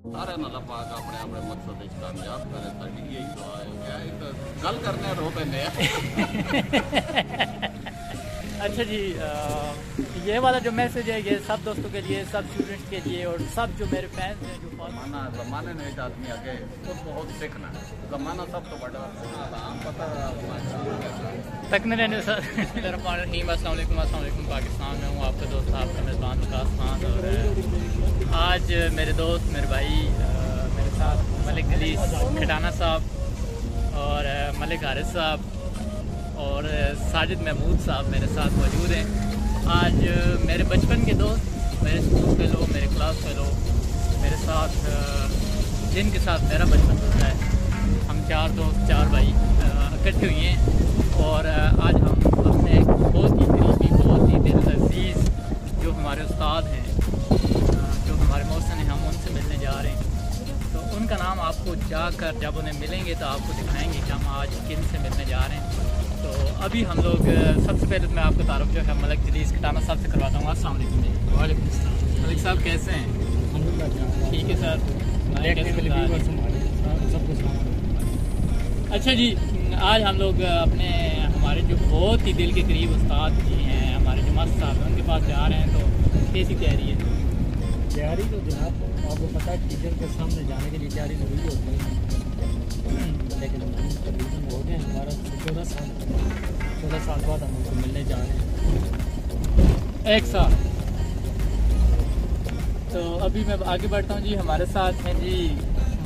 सारे अल्लाह पाक अपने अपने मकसद कामयाब करे, साड़ी यही दुआ है। क्या एक गल करने रो पैंदे अच्छा जी, ये वाला जो मैसेज है ये सब दोस्तों के लिए, सब स्टूडेंट्स के लिए और सब जो मेरे फैंस हैं जो जमाने में एक आदमी आगे तो बहुत सीखना है। जमाना सब तो बड़ा पता तकने रहने सर। अस्सलामुअलैकुम पाकिस्तान में हूँ, आपका दोस्त आपका मेज़बान विकास खान। और आज मेरे दोस्त मेरे भाई मेरे साथ मलिक जलीस खटाना साहब और मलिक हारिस साहब और साजिद महमूद साहब मेरे साथ मौजूद हैं। आज मेरे बचपन के दोस्त, मेरे स्कूल फेलो, मेरे क्लास फेलो, मेरे साथ जिनके साथ मेरा बचपन गुजरा है, हम चार दोस्त चार भाई इकट्ठे हुए हैं और आज हम अपने बहुत ही दिल अजीज़ जो हमारे उस्ताद हैं, जो हमारे मौसन हैं, हम उनसे मिलने जा रहे हैं। तो उनका नाम आपको जाकर जब उन्हें मिलेंगे तो आपको दिखाएंगे कि हम आज किन से मिलने जा रहे हैं। तो अभी हम लोग सबसे पहले मैं आपको तारुफ जो है मलिक जलीस खटाना साहब से करवाता हूँ। अस्सलाम वालेकुम। वालेकुम अस्सलाम। मलिक साहब कैसे हैं? ठीक है सर। अच्छा जी, आज हम लोग अपने हमारे जो बहुत ही दिल के करीब उस्ताद जी हैं, हमारे जो मस्त साहब हैं, उनके पास जा रहे हैं। तो कैसी तैयारी है? तैयारी तो जनाब आपको पता है टीचर के सामने जाने के लिए तैयारी जरूरी होती है, लेकिन तकरीबन हो गए हमारा 14 साल बाद हम उनको मिलने जा रहे हैं। एक साल। तो अभी मैं आगे बढ़ता हूँ जी। हमारे साथ हैं जी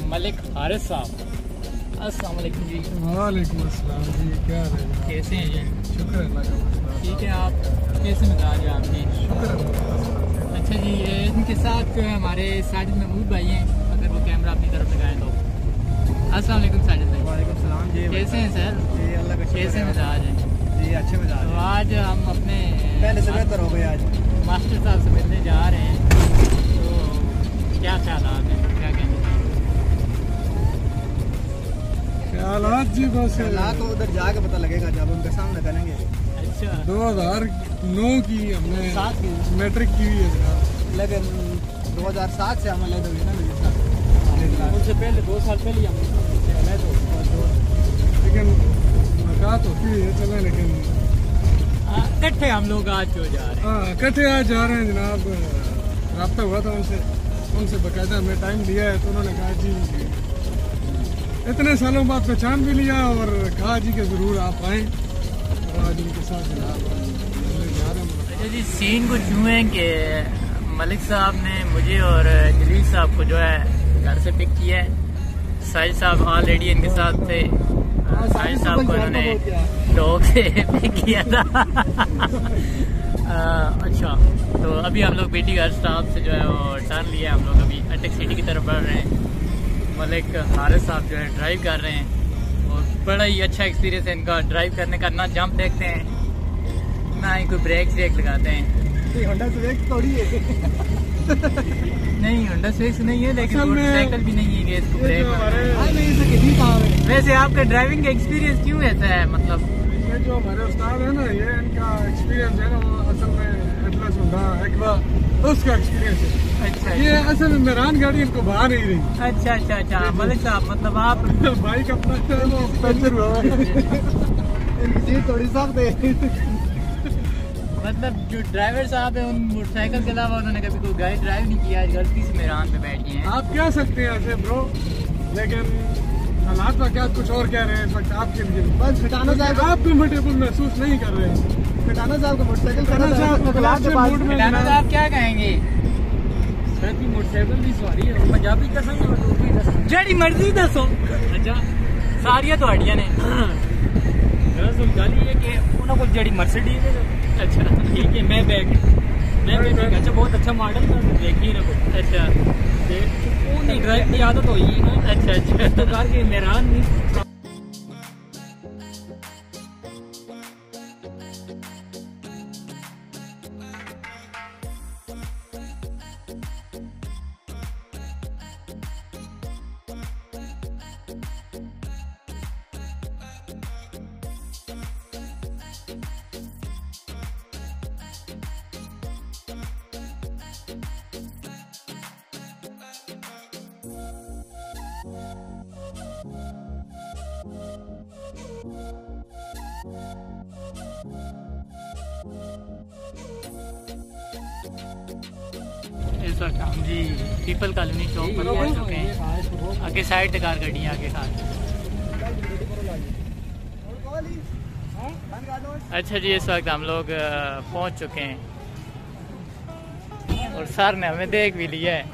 मलिक हारिस साहब। अस्सलाम वालेकुम जी। वालेकुम अस्सलाम जी, क्या हाल है? कैसे हैं जी? शुक्र अल्लाह का। ठीक है, आप कैसे मिजाज है आपके? शुक्र। अच्छा जी, इनके साथ हमारे साजिद महमूद भाई हैं, अगर वो कैमरा अपनी तरफ लगाएं तो। अस्सलाम वालेकुम साजिद भाई। वालेकुम सलाम जी। कैसे हैं सर? जी अल्लाह का कैसे मिजाज है? जी अच्छे मिजाज। तो आज हम अपने पहले से बेहतर हो गए आज। मास्टर साहब से मिलने जा रहे हैं। तो क्या ख्यालात हैं, क्या कहना चाहिए? ख्यालात जी बस हालात तो उधर जाके पता लगेगा जब उनके सामने करेंगे। अच्छा, 2009 की हमने 7 की मैट्रिक की हुई है जनाब, लेकिन 2007 से हमें लगे हुए ना मेरे साथ। उनसे पहले 2 साल पहले हम लेकिन मुलाकात होती है चले, लेकिन इकट्ठे हम लोग आज क्यों जा रहे हैं? हाँ इकट्ठे आज जा रहे हैं जनाब। रब्ता हुआ था उनसे बाकायदा हमें टाइम दिया है, तो उन्होंने कहा जी इतने सालों बाद पहचान भी लिया और कहा जी कि ज़रूर आप आएँ। और आज उनके साथ जनाब जा रहे हैं। अच्छा जी, सीन कुछ यूँ है कि मलिक साहब ने मुझे और जलीस साहब को जो है घर से पिक किया है। साहिद साहब ऑलरेडी इनके साथ थे। साहिद साहब को इन्होंने डॉग से पिक किया था। अच्छा, तो अभी हम लोग बेटी घर स्टाफ से जो है वो टर्न लिया, हम लोग अभी अटक सिटी की तरफ बढ़ रहे हैं। मलिक हारिस साहब जो है ड्राइव कर रहे हैं और बड़ा ही अच्छा एक्सपीरियंस है इनका ड्राइव करने का। ना जंप देखते हैं ना ही कोई ब्रेक लगाते हैं। होंडा स्विफ्ट थोड़ी है। नहीं, होंडा स्विफ्ट नहीं है, लेकिन मोटरसाइकिल भी नहीं है कि इसको ब्रेक। वैसे आपका ड्राइविंग का एक्सपीरियंस क्यों ऐसा है? मतलब ये जो हमारे उस्ताद है ना, ये इनका एक्सपीरियंस है ना, वो असल में एटलस होंडा एक्वा उसका एक्सपीरियंस है। अच्छा, ये असल में मेरान गाड़ी इनको बाहर नहीं रही। अच्छा मलिक साहब, मतलब आप बाइक अपना वो पंचर हुआ है। इनकी सीट थोड़ी सख्त है। मतलब जो ड्राइवर साहब है उन मोटरसाइकिल के अलावा उन्होंने कभी कोई गाड़ी ड्राइव नहीं किया, गलती से मेरान पे बैठ गए हैं। आप कह सकते हैं ऐसे ब्रो, लेकिन हालात का क्या कुछ और कह रहे हैं इस वक्त आपके लिए। बस खटाना साहब आप कंफर्टेबल महसूस नहीं कर रहे हैं। खटाना साहब का मोटरसाइकिल खटाना साहब को क्लास के मूड में खटाना साहब क्या कहेंगे? सर की मोटरसाइकिल भी सवारी है, पंजाबी कसम जड़ी मर्जी दसो। अच्छा, सारिया तो हड्डियां ने दरअसल गल ये कि उन्होंने को जड़ी मर्सिडीज है। अच्छा ठीक है, मैं बैग अच्छा बहुत अच्छा मॉडल देखी ना को। अच्छा, वो नहीं ड्राइव की आदत हुई है ना। अच्छा तो करके मेरान नहीं इस वक्त हम जी पीपल कॉलोनी चौक पर पहुंच चुके हैं। आगे साइड कार गाड़ियाँ आगे साथ। अच्छा जी, इस वक्त हम लोग पहुंच चुके हैं और सर ने हमें देख भी लिया है।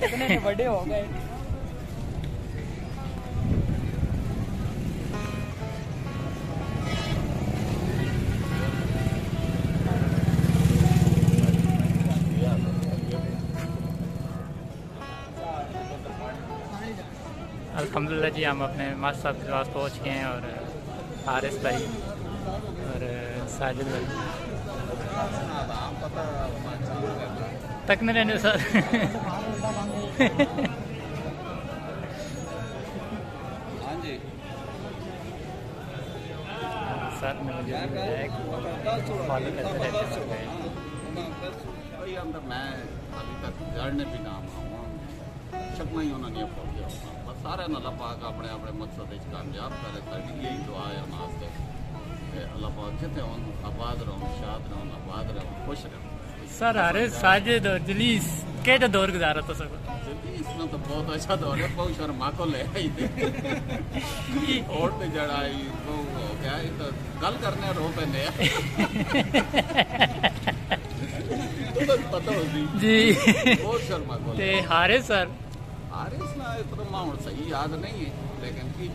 कितने बड़े हो गए। अल्हम्दुलिल्लाह जी, हम अपने मास्टर साहब के पास पहुँच गए हैं और हारिस भाई और साजिद भाई तक नहीं रहने सर। सर ने मुझे फॉलो करते रहते हैं। भाई अंदर मैं अभी तक जड़ने भी नाम आऊँ चकना ही उन्होंने पहुँच गया बस सारे अल्लाह पाक अपने अपने मकसद कामयाब करे। साड़ी यही दुआ है नास्ते अल्लाह पाक जितने हों आबाद रहो, शाद रहो, आबाद रहो, खुश रहो। सर हारिस, साजिद और जलीस कैसा दौर गुजारा था सर? जलीस ने तो बहुत अच्छा दौर है। बहुत शर्मा को ले आई थी और पे जड़ाई तो हो गया तो गल करने रो पे नया तो पता होगी जी। बहुत शर्मा को ते हारिस सर? हारिस ना इतना माहौल सही याद नहीं है लेकिन ठीक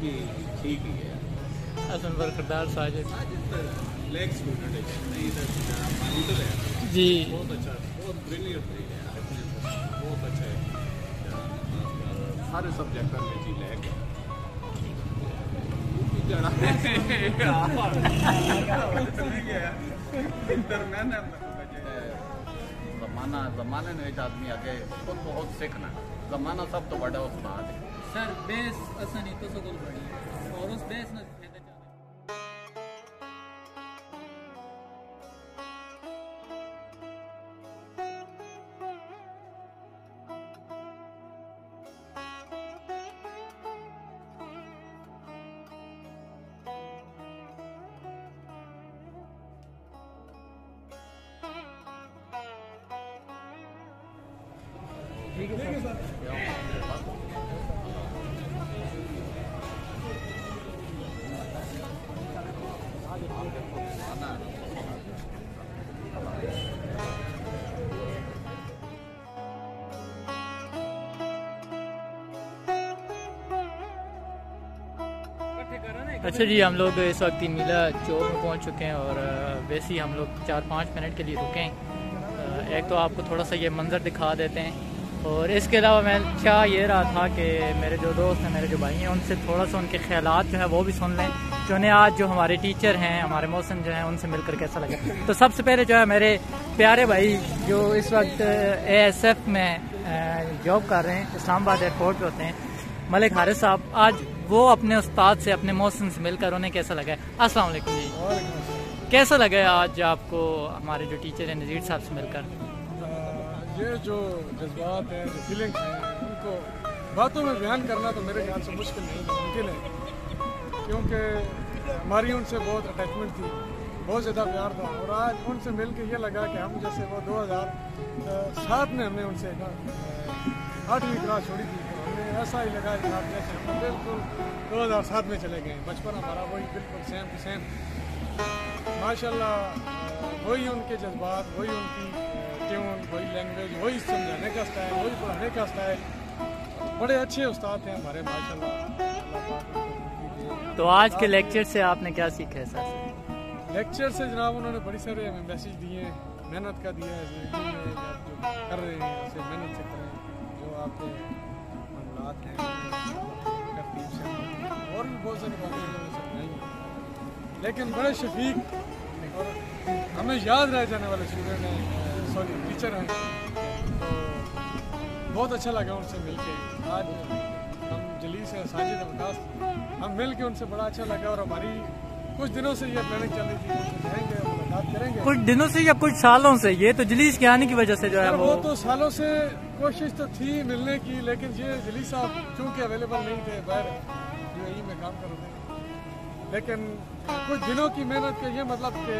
ही है। असन बरकरदार साजिद लेग स्टूडेंट है नहीं तो जी, बहुत अच्छा, बहुत ब्रिलियंट है, बहुत अच्छा है सारे सब्जेक्ट में जी ले गया। जमाने में एक आदमी आगे खुद बहुत सीखना, जमाना सब तो बड़ा उस्ताद है सर। बेस असनी तो सगुल बड़ी और उस बेस न ठीक है सर। अच्छा जी, हम लोग इस वक्त मीला चौक में पहुंच चुके हैं और वैसे ही हम लोग 4-5 मिनट के लिए रुके हैं। एक तो आपको थोड़ा सा ये मंज़र दिखा देते हैं और इसके अलावा मैं चाह ये रहा था कि मेरे जो दोस्त हैं, मेरे जो भाई हैं, उनसे थोड़ा सा उनके ख्यालात जो है वो भी सुन लें कि उन्हें आज जो हमारे टीचर हैं, हमारे मौसम जो हैं, उनसे मिलकर कैसा लगे। तो सबसे पहले जो है मेरे प्यारे भाई जो इस वक्त ASF में जॉब कर रहे हैं, इस्लामाबाद एयरपोर्ट पे होते हैं, मलिक हारिस साहब, आज वो अपने उस्ताद से, अपने मौसम से मिलकर उन्हें कैसा लगा? अस्सलाम वालेकुम जी। कैसा लगा आज आपको हमारे जो टीचर हैं नज़ीर साहब से मिलकर? ये जो जज्बात हैं, जो फीलिंग्स हैं, उनको बातों में बयान करना तो मेरे ख्याल से मुश्किल नहीं, मुमकिन है, क्योंकि हमारी उनसे बहुत अटैचमेंट थी, बहुत ज़्यादा प्यार था और आज उनसे मिल के ये लगा कि हम जैसे वो 2007 में हमने उनसे 8वीं क्लास छोड़ी थी, तो हमें ऐसा ही लगा कि आप जैसे हम बिल्कुल 2007 में चले गए। बचपन हमारा वही बिल्कुल सेम टू सेम। माशाल्लाह वही उनके जज्बात, वही उनकी ट्यून, वही लैंग्वेज, वही समझाने का स्टाइल, वही पढ़ाने का स्टाइल, बड़े अच्छे उस्ताद हैं हमारे माशाल्लाह। तो आज के लेक्चर से आपने क्या सीखा है सर? लेक्चर से जनाब उन्होंने बड़ी सारे हमें मैसेज दिए, मेहनत का दिया है, ज़िंदगी में आप जो कर रहे हैं उसे मेहनत से करें, जो आपके मामलात हैं तरतीब से, और भी बहुत सारी बातें उन्होंने समझाई। लेकिन बड़े शफीक और हमें याद रह जाने वाले स्टूडेंट हैं, सॉरी टीचर हैं, तो बहुत अच्छा लगा उनसे मिलके। आज हम जलीस हैं, साजिद अब्बास, हम मिल के उनसे बड़ा अच्छा लगा और हमारी कुछ दिनों से ये प्लानिंग चल रही थी, जाएंगे मुलाकात करेंगे। कुछ दिनों से या कुछ सालों से? ये तो जलीस के आने की वजह से जो है वो तो सालों से कोशिश तो थी मिलने की, लेकिन ये जलीस साहब चूँकि अवेलेबल नहीं थे, बाहर UAE में काम कर रहे थे, लेकिन कुछ दिनों की मेहनत के ये मतलब कि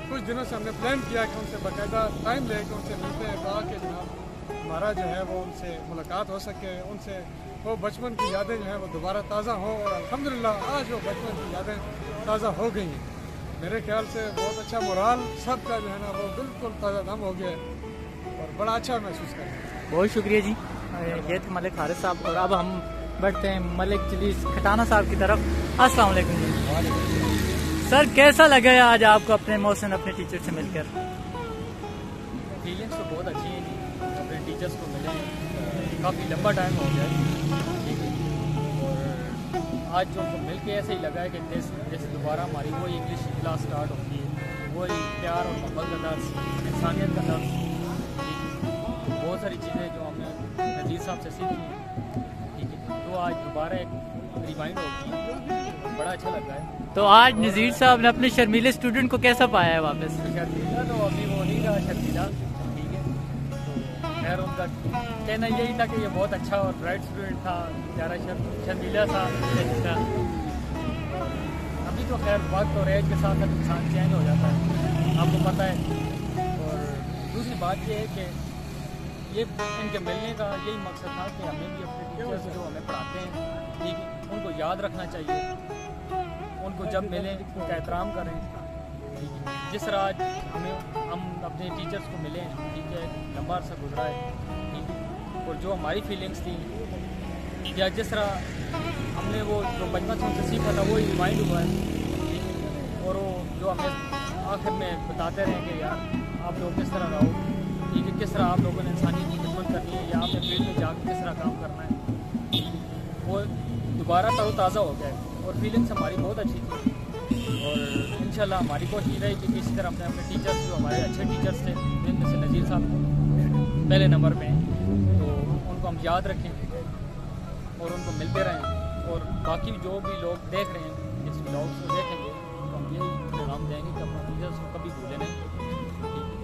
कुछ दिनों से हमने प्लान किया कि उनसे बाकायदा टाइम लेके उनसे मिलते हैं ताकि जनाब हमारा जो है वो उनसे मुलाकात हो सके, उनसे वो बचपन की यादें जो हैं वो दोबारा ताज़ा हो। और अल्हम्दुलिल्लाह आज वो बचपन की यादें ताज़ा हो गई हैं। मेरे ख्याल से बहुत अच्छा मोराल सबका जो है ना वो बिल्कुल ताज़ा दम हो गया है और बड़ा अच्छा महसूस कर रहे हैं। बहुत शुक्रिया जी। ये थे मलिक हारिस साहब और अब हम बढ़ते हैं मलिक जलीस खटाना साहब की तरफ। अस्सलाम वालेकुम जी। सर कैसा लगा है आज आपको अपने मोहसिन अपने टीचर से मिलकर? फीलिंग्स तो बहुत अच्छी हैं जी, अपने टीचर्स को मिले काफ़ी लंबा टाइम हो गया है, ठीक है। और आज जो उनको मिल के ऐसे ही लगा है कि जैसे दोबारा हमारी वो इंग्लिश क्लास स्टार्ट होती है, वो प्यार और मोहब्बत का दर्स, इंसानियत का दर्स, बहुत सारी चीज़ें जो हमने नज़ीर साहब से सीखी हैं, ठीक है। तो आज दोबारा एक रिवाइंड होगी, बड़ा अच्छा लग रहा है। तो आज नज़ीर साहब ने अपने शर्मीले स्टूडेंट को कैसा पाया है वापस? शर्मीला तो अभी वो नहीं रहा शर्मीला, ठीक है। तो खैर उनका कहना यही था कि ये बहुत अच्छा और ब्राइट स्टूडेंट था, ज़्यादा शर्मीला था। अभी तो खैर वक्त और एज के साथ साथ इंसान चेंज हो जाता है, आपको पता है। और दूसरी बात ये है कि ये इनके मिलने का यही मकसद था कि हमें भी अपने टीचर्स जो हमें पढ़ाते हैं, ठीक है, उनको याद रखना चाहिए, उनको जब मिलें उनका एहतराम करें, ठीक है। जिस तरह आज हम अपने टीचर्स को मिले, ठीक है, लंबा अर्सा गुजरा है, ठीक है। और जो हमारी फीलिंग्स थी या जिस तरह हमने वो जो बचपन से उनसे सीखा था वो रिमाइंड हुआ है, ठीक है। और वो जो हमें आखिर में बताते रहे कि यार आप लोग किस तरह रहो, ठीक है, किस तरह आप लोगों ने इंसानियत की खिदमत करनी है या आपने फील्ड में जाकर किस तरह काम करना है, वो दोबारा तरोताज़ा हो गया है। और फीलिंग्स हमारी बहुत अच्छी थी और इंशाल्लाह हमारी कोशिश रही कि इसी तरह अपने टीचर्स जो हमारे अच्छे टीचर्स थे, जिनमें से नज़ीर साहब पहले नंबर पे हैं, तो उनको हम याद रखें और उनको मिलते रहें। और बाकी जो भी लोग देख रहे हैं इस व्लॉग को देखेंगे तो हम यही पैगाम देंगे कि अपने टीचर्स को कभी भूलें नहीं,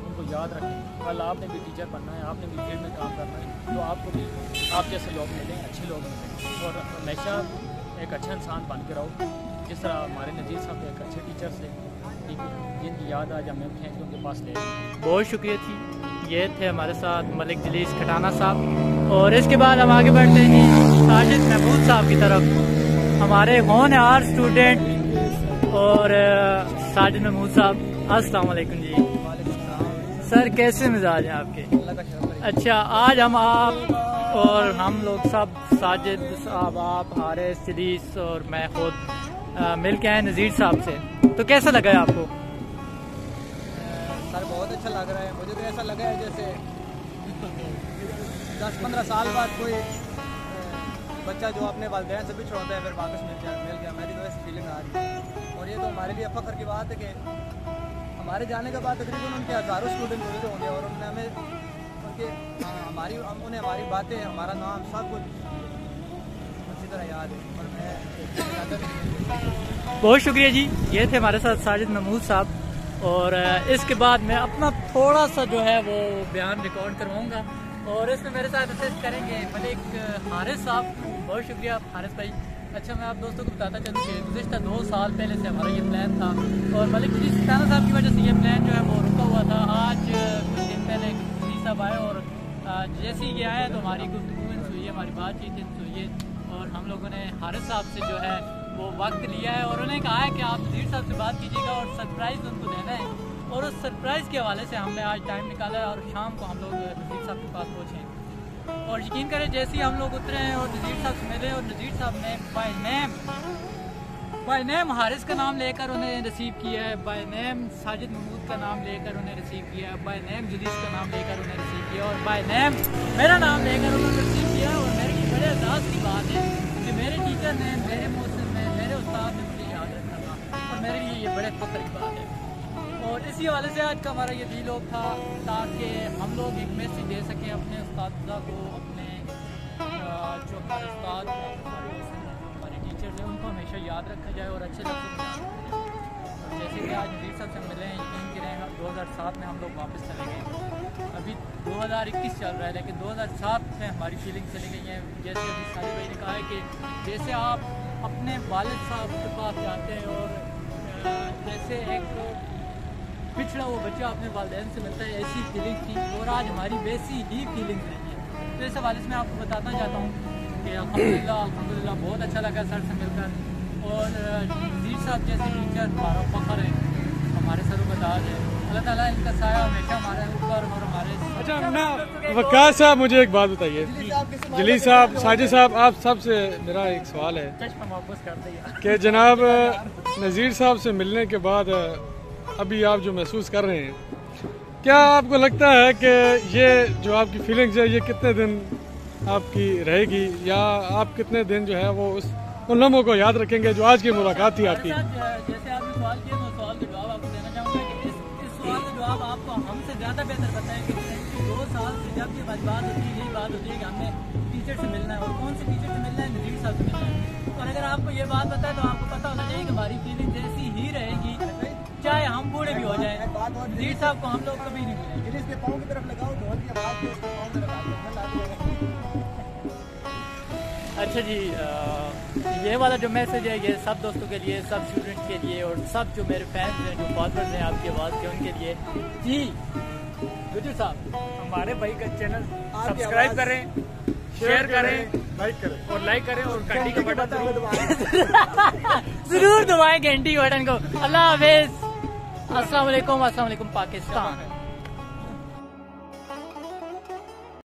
उनको याद रखें। कल आपने भी टीचर बनना है, आपने भी फील्ड में काम करना है, तो आपको भी आप जैसे लोग मिलें, अच्छे लोग मिलें और हमेशा एक अच्छा इंसान बन के रहो, जिस तरह हमारे नज़ीर साहब एक अच्छे टीचर से, ठीक है, जिनकी याद आज हमें खींच के उनके पास ले। बहुत शुक्रिया जी। ये थे हमारे साथ मलिक जलीस खटाना साहब और इसके बाद हम आगे बढ़ते हैं जी साजिद महमूद साहब की तरफ, हमारे होनहार स्टूडेंट। और साजिद महमूद साहब अस्सलाम वालेकुम जी। सर कैसे मिजाज हैं आपके? अच्छा, आज हम आप और हम लोग सब साजिद साहब, आप, हारिस, जलीस और मैं खुद मिल के आए नज़ीर साहब से, तो कैसा लगा है आपको? सर बहुत अच्छा लग रहा है, मुझे तो ऐसा लगा है जैसे 10-15 साल बाद कोई बच्चा जो अपने वालिदैन से बिछड़ होता है फिर वापस मिल गया। मेरी तो ऐसी फीलिंग आ रही है और ये तो हमारे लिए फख्र की बात है कि हमारे जाने के बाद तकरीबन उनके हज़ारों स्टूडेंट हुए होंगे और उन्होंने हमें उन्हें हमारी बातें, हमारा नाम सब कुछ अच्छी तरह याद है। और मैं बहुत शुक्रिया जी। ये थे हमारे साथ साजिद महमूद साहब और इसके बाद मैं अपना थोड़ा सा जो है वो बयान रिकॉर्ड करवाऊँगा और इसमें मेरे साथ असिस्ट करेंगे मलिक हारिस साहब। बहुत शुक्रिया हारिस भाई। अच्छा, मैं आप दोस्तों को बताता चलूँ कि गुज़िश्ता 2 साल पहले से हमारा ये प्लान था और मलिक जलीस खटाना साहब की वजह से ये प्लान जो है वो रुका हुआ था। आज कुछ दिन पहले जलीस साहब आए और जैसे ही ये आया तो हमारी गुफ्तगू हुई, हमारी बातचीत हुई है और हम लोगों ने हारिस साहब से जो है वो वक्त लिया है और उन्हें कहा है कि आप नज़ीर साहब से बात कीजिएगा और सरप्राइज़ उनको देना है। और उस सरप्राइज़ के हवाले से हमने आज टाइम निकाला है और शाम को हम लोग नज़ीर साहब के पास पहुँचे और यकीन करें जैसे ही हम लोग उतरे हैं और नज़ीर साहब से मिले और नज़ीर साहब ने बाय नेम हारिस का नाम लेकर उन्हें रिसीव किया है, बाय नेम साजिद महमूद का नाम लेकर उन्हें रिसीव किया है, बाय नेम जलीस का नाम लेकर उन्हें रिसीव किया और बाय नेम मेरा नाम लेकर उन्होंने रिसीव किया। और मेरी बड़े एहसास की बात है कि मेरे टीचर ने, मेरे मौसम में, मेरे उस्ताद ने मुझे याद रखा था और मेरे लिए ये बड़े फख्र की बात है। और इसी हवाले से आज का हमारा ये वीलॉग था ताकि हम लोग एक मैसेज दे सकें अपने उस्ताद को, अपने जो हमारे उस्ताद हमारे टीचर्स हैं उनको हमेशा याद रखा जाए और अच्छे लफ्ज़ों में याद रखा जाए। जैसे कि आज नज़ीर साहब से मिले हैं, यकीन करें 2007 में हम लोग वापस चले गए, अभी 2021 चल रहा है लेकिन 2007 में हमारी फीलिंग चली गई है। जैसे अभी साजिद भाई ने कहा है कि जैसे आप अपने वालिद साहब के पास जाते हैं और जैसे एक पिछड़ा वो बच्चा अपने वालिदैन से मिलता है, ऐसी फीलिंग थी और आज हमारी वैसी ही फीलिंग रही है। तो इस हवाले से मैं आपको बताना चाहता हूँ कि अल्हम्दुलिल्लाह बहुत अच्छा लगा सर से मिलकर। और नज़ीर साहब जैसे टीचर हमारा फख्र है, हमारे सरों का ताज है। अल्लाह ताला इनका साया हमेशा हमारे ऊपर और हमारे। अच्छा ना वकास साहब, मुझे एक बात बताइए, जलील साहब, साजिद साहब, आप सबसे मेरा एक सवाल है चश्मा वापस कर दिया कि जनाब नज़ीर साहब से मिलने के बाद अभी आप जो महसूस कर रहे हैं, क्या आपको लगता है कि ये जो आपकी फीलिंग्स है ये कितने दिन आपकी रहेगी, या आप कितने दिन जो है वो उन लम्हों को याद रखेंगे जो आज की मुलाकात थी आपकी? जैसे आपने सवाल किया तो सवाल का जवाब आपको देना चाहूँगा कि इस सवाल का जवाब आपको हमसे ज़्यादा बेहतर पता है कि 2 साल से जब ये बात होती है, यही बात होती है कि हमने टीचर से मिलना है। और कौन से टीचर से मिलना है? नज़ीर साहब से मिलना है। और अगर आपको ये बात पता है तो आपको पता होना चाहिए कि हमारी फीलिंग जैसी ही रहेगी चाहे हम बूढ़े भी हो जाएं। नज़ीर साहब को हम लोग कभी नहीं मिलेंगे। इसके पाँव की तरफ लगाओ, ढोल की आवाज़ के उसके पाँव में लगाओ। अच्छा जी, ये वाला जो मैसेज है ये सब दोस्तों के लिए, सब स्टूडेंट्स के लिए और सब जो मेरे फैंस हैं, जो फॉलोअर्स हैं आपकी आवाज़ के, उनके लिए। जी गुजर साहब, हमारे भाई का चैनल सब्सक्राइब करें, शेयर करें, लाइक करें और घंटी का बटन जरूर दबाएं घंटी बटन को। अल्लाह हाफिज़। अस्सलाम वालेकुम पाकिस्तान।